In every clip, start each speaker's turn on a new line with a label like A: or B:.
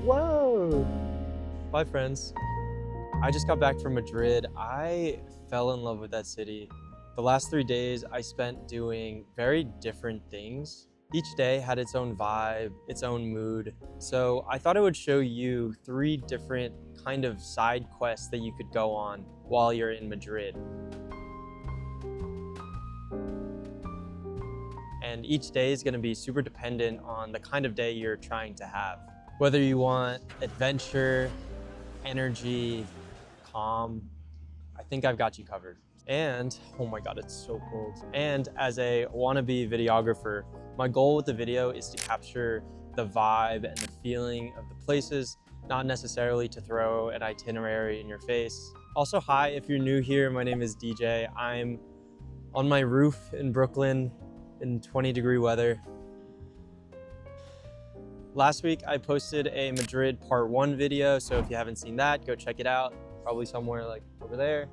A: Whoa! Bye, friends. I just got back from Madrid. I fell in love with that city. The last 3 days I spent doing very different things. Each day had its own vibe, its own mood. So I thought I would show you 3 different kind of side quests that you could go on while you're in Madrid. And each day is going to be super dependent on the kind of day you're trying to have. Whether you want adventure, energy, calm, I think I've got you covered. And, oh my God, it's so cold. And as a wannabe videographer, my goal with the video is to capture the vibe and the feeling of the places, not necessarily to throw an itinerary in your face. Also, hi, if you're new here, my name is DJ. I'm on my roof in Brooklyn in 20-degree weather. Last week, I posted a Madrid part 1 video, so if you haven't seen that, go check it out. Probably somewhere like over there.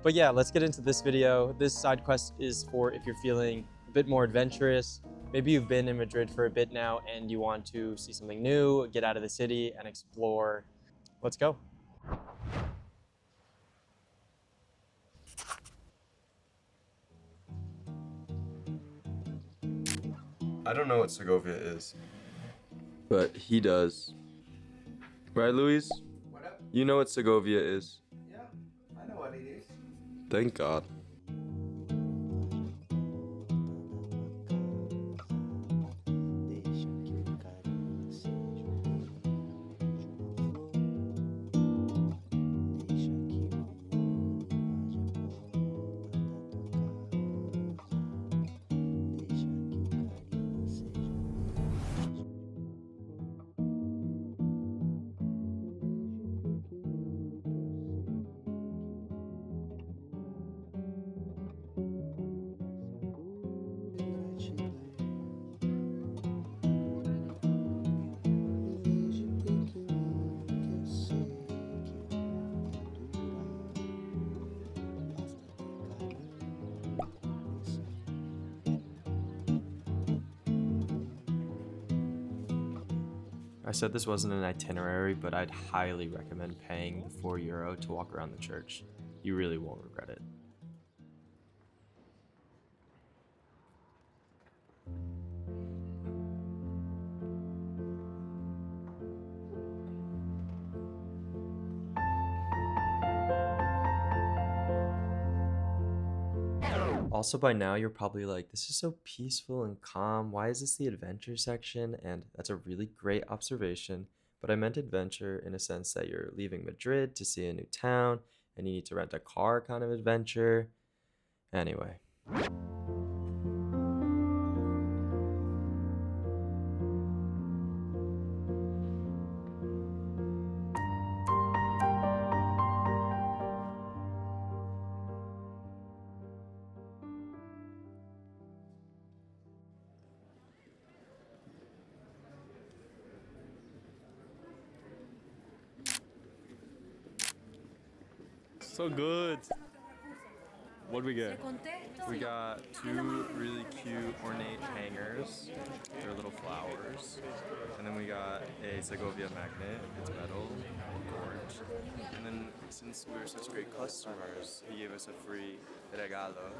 A: But yeah, let's get into this video. This side quest is for if you're feeling a bit more adventurous. Maybe you've been in Madrid for a bit now and you want to see something new, get out of the city and explore. Let's go.
B: I don't know what Segovia is, but he does. Right, Luis?
C: What up?
B: You know what Segovia is.
C: Yeah, I know what it is.
B: Thank God.
A: I said this wasn't an itinerary, but I'd highly recommend paying the €4 to walk around the church. You really won't regret it. Also, by now, you're probably like, this is so peaceful and calm. Why is this the adventure section? And that's a really great observation. But I meant adventure in a sense that you're leaving Madrid to see a new town and you need to rent a car kind of adventure. Anyway.
B: So good. What do we get? We got 2 really cute ornate hangers. They're little flowers. And then we got a Segovia magnet. It's metal, orange. And then since we were such great customers, he gave us a free regalo.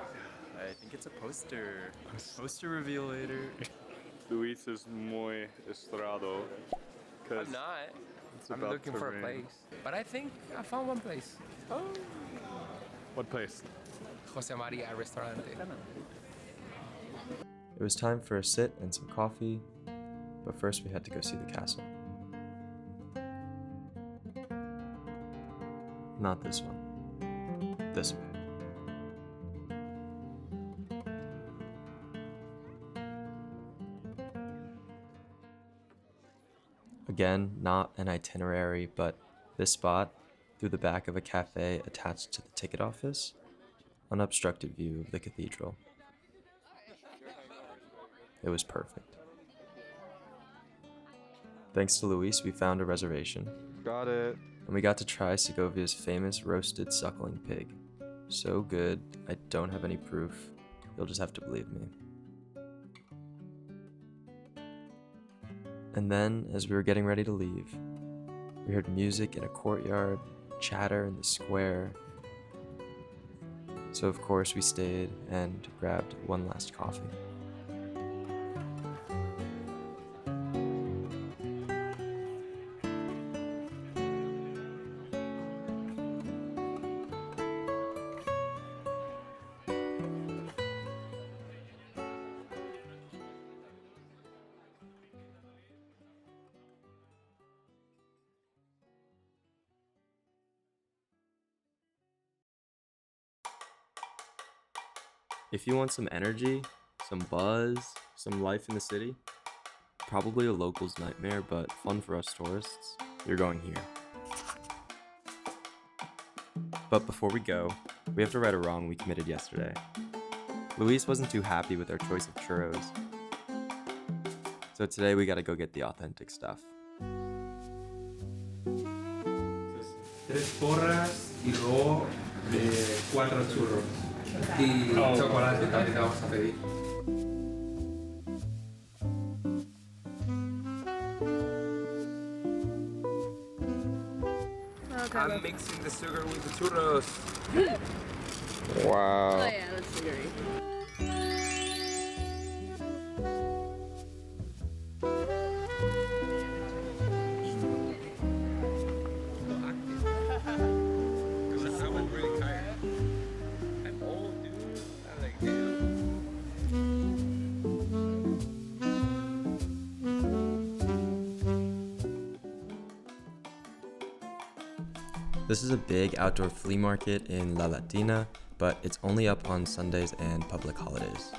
B: I think it's a poster. Poster reveal later.
D: Luis is muy estrado.
E: I'm not. I'm looking for a place. But I think I found one place. Oh.
D: What place?
E: Jose Maria Restaurante.
A: It was time for a sit and some coffee, but first we had to go see the castle. Not this one. This one. Again, not an itinerary, but this spot, through the back of a cafe attached to the ticket office, unobstructed view of the cathedral. It was perfect. Thanks to Luis, we found a reservation.
B: Got it.
A: And we got to try Segovia's famous roasted suckling pig. So good, I don't have any proof. You'll just have to believe me. And then, as we were getting ready to leave, we heard music in a courtyard, chatter in the square. So of course we stayed and grabbed one last coffee. If you want some energy, some buzz, some life in the city, probably a local's nightmare, but fun for us tourists, you're going here. But before we go, we have to right a wrong we committed yesterday. Luis wasn't too happy with our choice of churros. So today we gotta go get the authentic stuff.
F: 3 porras y luego 4 churros. Y chocolate también te vamos a pedir.
G: Okay.
E: I'm mixing the sugar with the churros.
D: Wow.
G: Oh yeah, that's sugary.
E: I was really tired. I'm old, dude. I'm like, damn.
A: This is a big outdoor flea market in La Latina, but it's only up on Sundays and public holidays.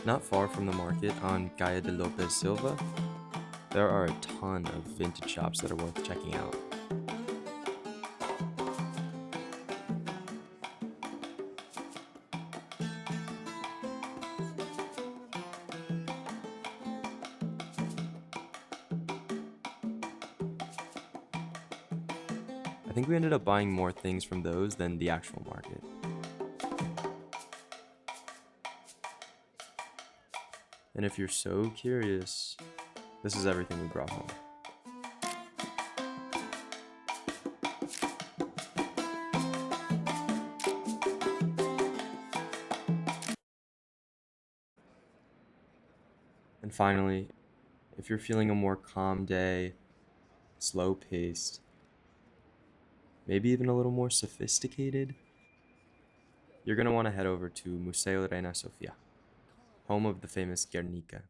A: Not far from the market on Calle de Lopez Silva, there are a ton of vintage shops that are worth checking out. I think we ended up buying more things from those than the actual market. And if you're so curious, this is everything we brought home. And finally, if you're feeling a more calm day, slow-paced, maybe even a little more sophisticated, you're going to want to head over to Museo Reina Sofia, home of the famous Guernica.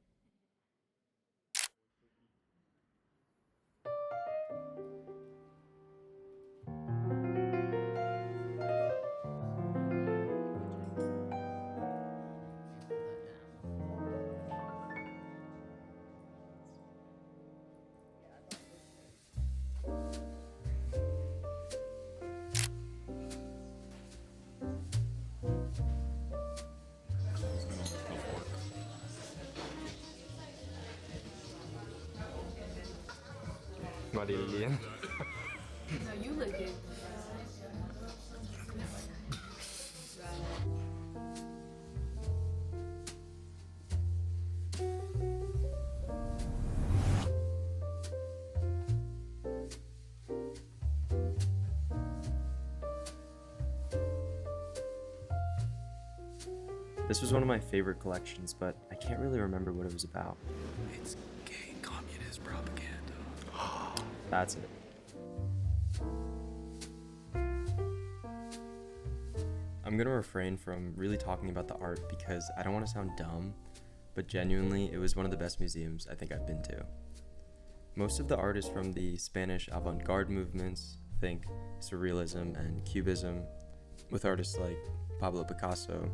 E: Marillion.
G: No, you look good.
A: This was one of my favorite collections, but I can't really remember what it was about.
F: It's gay communist propaganda.
A: That's it. I'm gonna refrain from really talking about the art because I don't want to sound dumb, but genuinely, it was one of the best museums I think I've been to. Most of the art is from the Spanish avant-garde movements,
B: think surrealism and cubism with artists like Pablo Picasso.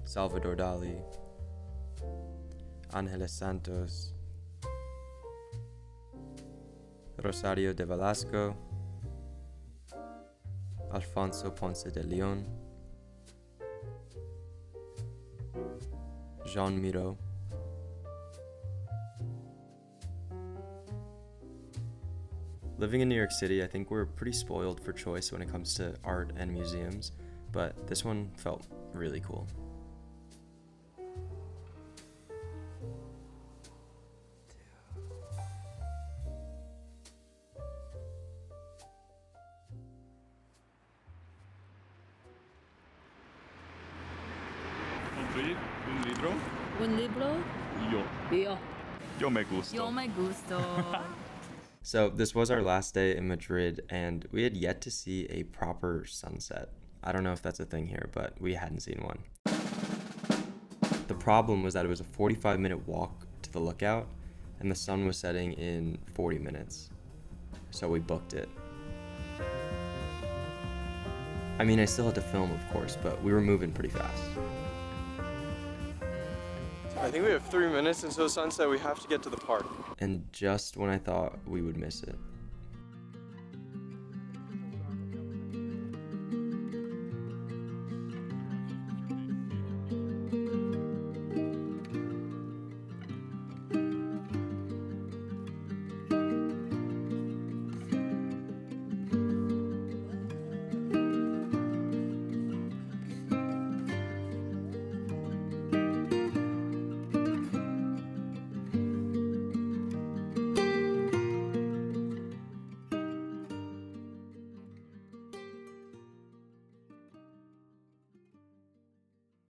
B: Salvador Dali, Ángeles Santos, Rosario de Velasco, Alfonso Ponce de León, Jean Miro. Living in New York City, I think we're pretty spoiled for choice when it comes to art and museums, but this one felt really cool.
D: Madrid, un libro.
G: Un libro? Yo.
D: Yo me gusto.
G: Yo me gusto.
B: So this was our last day in Madrid, and we had yet to see a proper sunset. I don't know if that's a thing here, but we hadn't seen one. The problem was that it was a 45-minute walk to the lookout, and the sun was setting in 40 minutes. So we booked it. I mean, I still had to film, of course, but we were moving pretty fast. I think we have 3 minutes until sunset. We have to get to the park. And just when I thought we would miss it,